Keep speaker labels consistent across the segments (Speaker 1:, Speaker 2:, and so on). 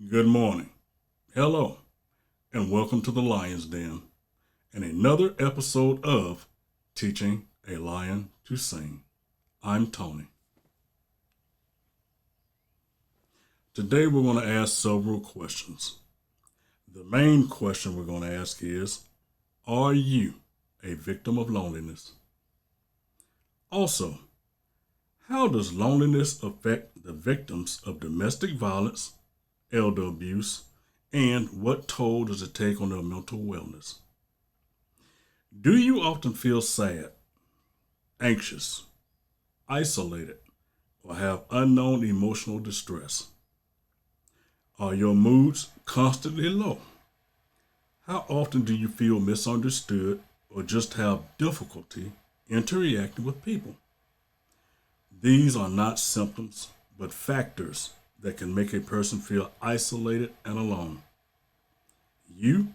Speaker 1: Good morning, hello, and welcome to the Lion's Den and another episode of Teaching a Lion to Sing. I'm Tony. Today we're going to ask several questions. The main question we're going to ask is, are you a victim of loneliness? Also, how does loneliness affect the victims of domestic violence, elder abuse, and what toll does it take on their mental wellness? Do you often feel sad, anxious, isolated, or have unknown emotional distress? Are your moods constantly low? How often do you feel misunderstood or just have difficulty interacting with people? These are not symptoms, but factors that can make a person feel isolated and alone. You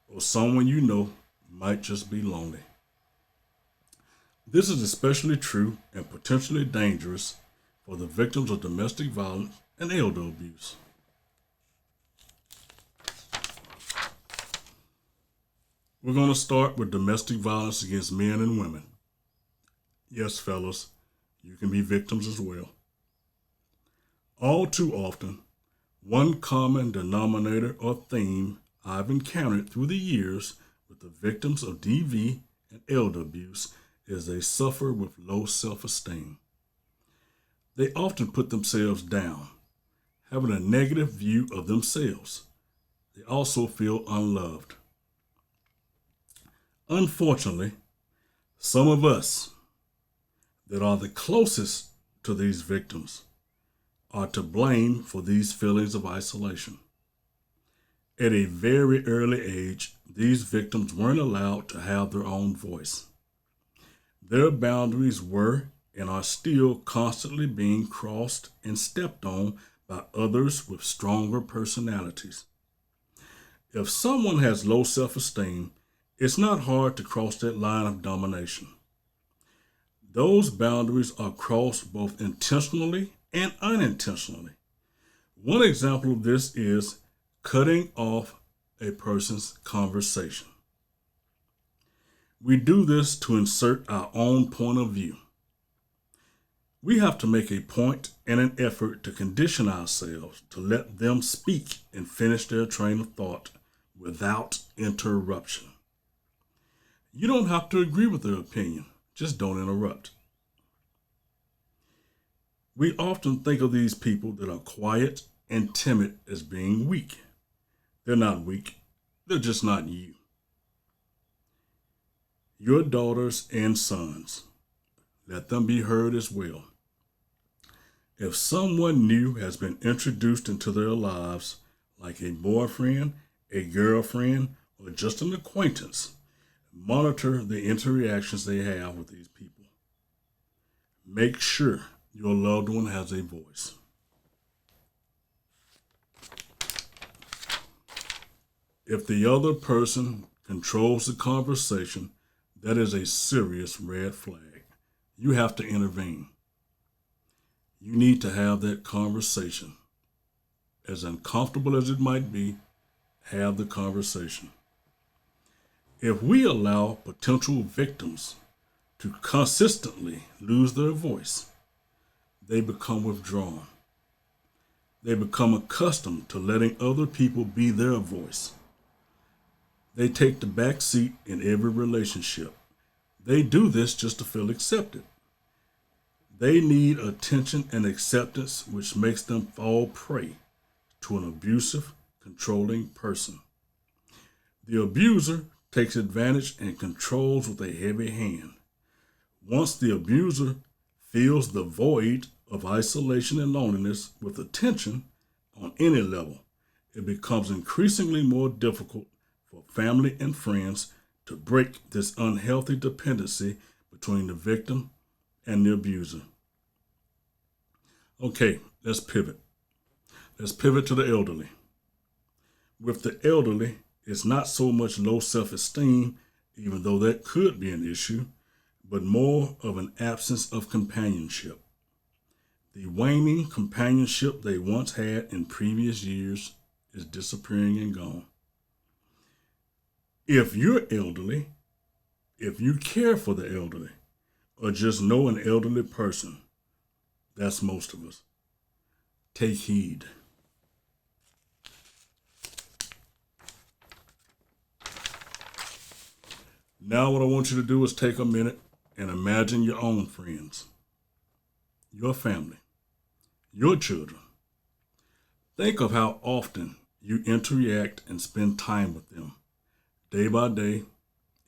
Speaker 1: or someone you know might just be lonely. This is especially true and potentially dangerous for the victims of domestic violence and elder abuse. We're going to start with domestic violence against men and women. Yes, fellas, you can be victims as well. All too often, one common denominator or theme I've encountered through the years with the victims of DV and elder abuse is they suffer with low self-esteem. They often put themselves down, having a negative view of themselves. They also feel unloved. Unfortunately, some of us that are the closest to these victims are to blame for these feelings of isolation. At a very early age, these victims weren't allowed to have their own voice. Their boundaries were and are still constantly being crossed and stepped on by others with stronger personalities. If someone has low self-esteem, it's not hard to cross that line of domination. Those boundaries are crossed both intentionally and unintentionally. One example of this is cutting off a person's conversation. We do this to insert our own point of view. We have to make a point and an effort to condition ourselves to let them speak and finish their train of thought without interruption. You don't have to agree with their opinion, just don't interrupt. We often think of these people that are quiet and timid as being weak. They're not weak, they're just not you. Your daughters and sons, let them be heard as well. If someone new has been introduced into their lives, like a boyfriend, a girlfriend, or just an acquaintance, monitor the interactions they have with these people. Make sure your loved one has a voice. If the other person controls the conversation, that is a serious red flag. You have to intervene. You need to have that conversation. As uncomfortable as it might be, have the conversation. If we allow potential victims to consistently lose their voice, they become withdrawn. They become accustomed to letting other people be their voice. They take the back seat in every relationship. They do this just to feel accepted. They need attention and acceptance, which makes them fall prey to an abusive, controlling person. The abuser takes advantage and controls with a heavy hand. Once the abuser fills the void of isolation and loneliness with attention on any level, it becomes increasingly more difficult for family and friends to break this unhealthy dependency between the victim and the abuser. Okay, let's pivot. Let's pivot to the elderly. With the elderly, it's not so much low self-esteem, even though that could be an issue, but more of an absence of companionship. The waning companionship they once had in previous years is disappearing and gone. If you're elderly, if you care for the elderly, or just know an elderly person, that's most of us, take heed. Now what I want you to do is take a minute and imagine your own friends, your family, your children. Think of how often you interact and spend time with them, day by day,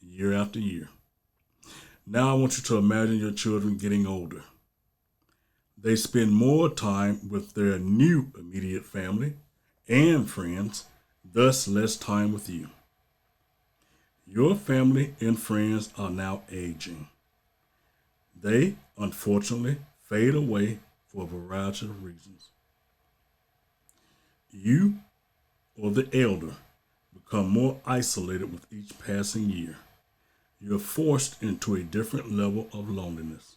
Speaker 1: year after year. Now I want you to imagine your children getting older. They spend more time with their new immediate family and friends, thus less time with you. Your family and friends are now aging. They, unfortunately, fade away for a variety of reasons. You, or the elder, become more isolated with each passing year. You're forced into a different level of loneliness.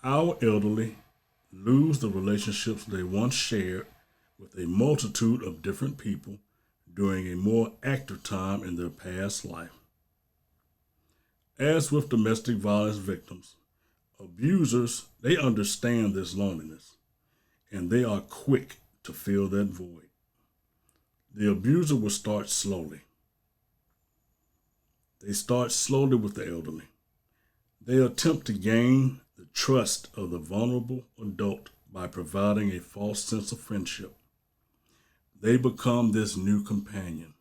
Speaker 1: Our elderly lose the relationships they once shared with a multitude of different people during a more active time in their past life. As with domestic violence victims, abusers, they understand this loneliness, and they are quick to fill that void. The abuser will start slowly. They start slowly with the elderly. They attempt to gain the trust of the vulnerable adult by providing a false sense of friendship. They become this new companion.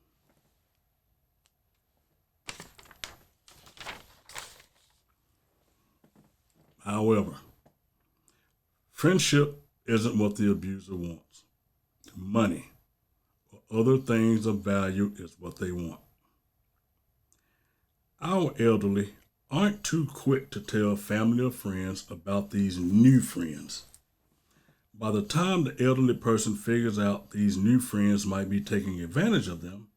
Speaker 1: However, friendship isn't what the abuser wants. Money or other things of value is what they want. Our elderly aren't too quick to tell family or friends about these new friends. By the time the elderly person figures out these new friends might be taking advantage of them,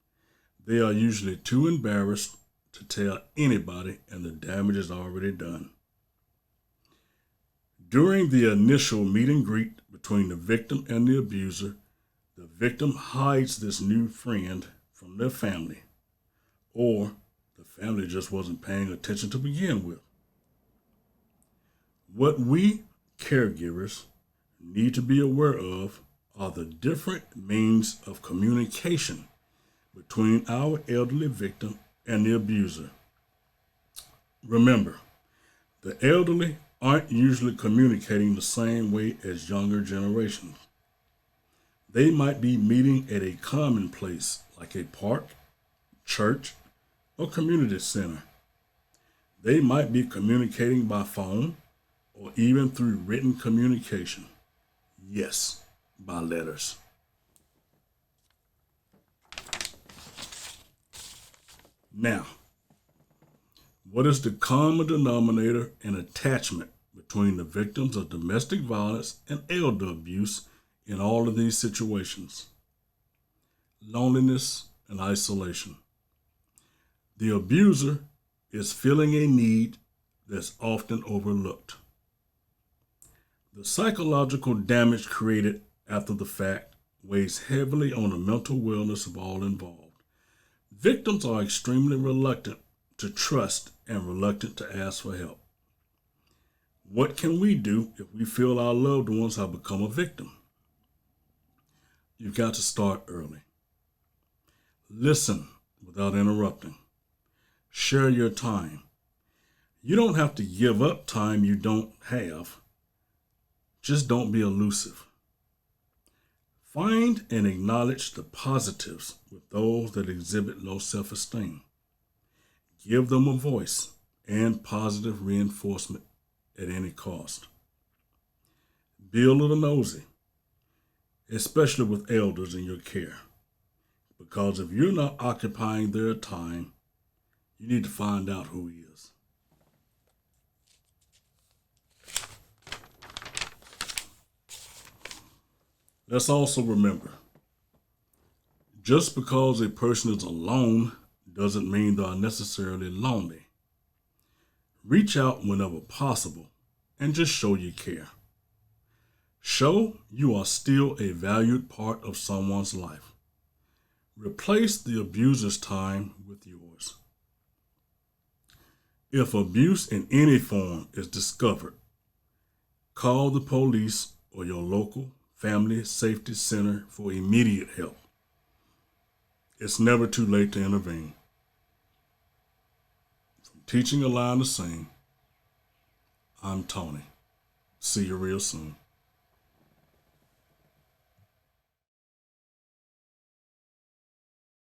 Speaker 1: they are usually too embarrassed to tell anybody, and the damage is already done. During the initial meet and greet between the victim and the abuser, the victim hides this new friend from their family, or the family just wasn't paying attention to begin with. What we caregivers need to be aware of are the different means of communication between our elderly victim and the abuser. Remember, the elderly aren't usually communicating the same way as younger generations. They might be meeting at a common place like a park, church, or community center. They might be communicating by phone or even through written communication. Yes, by letters. Now, what is the common denominator and attachment between the victims of domestic violence and elder abuse in all of these situations? Loneliness and isolation. The abuser is filling a need that's often overlooked. The psychological damage created after the fact weighs heavily on the mental wellness of all involved. Victims are extremely reluctant to trust and reluctant to ask for help. What can we do if we feel our loved ones have become a victim? You've got to start early. Listen without interrupting. Share your time. You don't have to give up time you don't have. Just don't be elusive. Find and acknowledge the positives with those that exhibit low self-esteem. Give them a voice and positive reinforcement at any cost. Be a little nosy, especially with elders in your care, because if you're not occupying their time, you need to find out who he is. Let's also remember, just because a person is alone doesn't mean they are necessarily lonely. Reach out whenever possible and just show you care. Show you are still a valued part of someone's life. Replace the abuser's time with yours. If abuse in any form is discovered, call the police or your local family safety center for immediate help. It's never too late to intervene. From Teaching a Line to Sing, I'm Tony. See you real soon.